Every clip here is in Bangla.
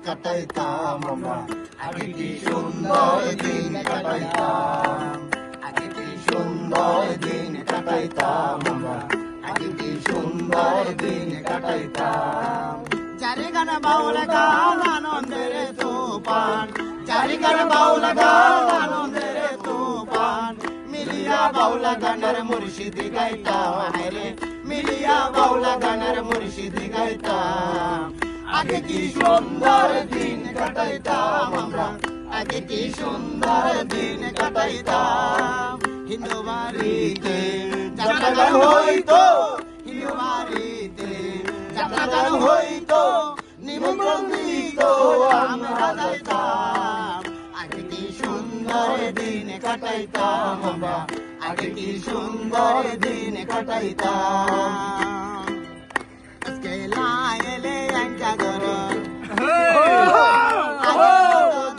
কাটাইতাম আমরা, আগে কি সুন্দর দিন কাটাইতাম, আগে কি সুন্দর দিন কাটাইতাম আমরা, আগে কি সুন্দর দিন কাটাইতাম। চারি গান বাউল গান আনন্দের তুফান, চারি গান বাউল গান আনন্দের তুফান, মিলিয়া বাউলা গানের মুর্শিদি গাইতাম, হায়রে মিলিয়া বাউলা গানের মুর্শিদি গাইতাম। আগে কি সুন্দর দিন কাটাইতাম আমরা, আগে কি সুন্দর দিন কাটাইতাম। হিন্দু বাড়িতে যাত্রা গান হইতো, হিন্দু বাড়িতে যাত্রা গান হইতো, নিমন্ত্রণ দিত আমরা যাইতাম। আগে কি সুন্দর দিন কাটাইতাম আমরা, আগে কি সুন্দর দিন কাটাইতাম। আজকে লাইলে আঞ্জা গরম,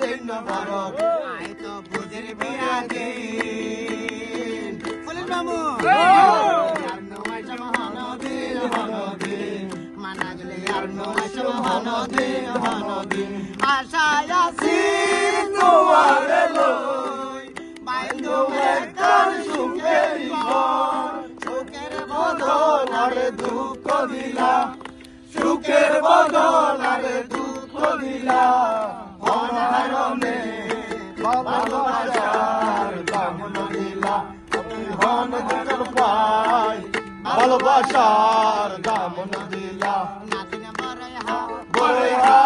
দিন ভারত আয় তো বুঝের বিয়া দিন। ফুলের মামু আর নয় মহানদিন মহানদিন, মানা গেলে আর নয় মহানদিন মহানদিন। আশায় আছি তোমারে লই, বাইন্দু একটার সুখের ঘর, সুখের বদল আর দুঃখ দিলা, সুখের বদল আর দুঃখ দিলা। অনারণে ভালোবাসার দাম দিলা, হন দুঃখ পাই ভালোবাসার দাম দিলা। নাতিনে বড়ই হা বড়ই হা,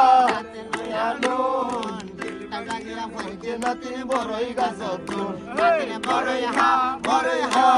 নাতিনে বড়ই গাছ, নাতিনে বড়ই হা বড়ই হা।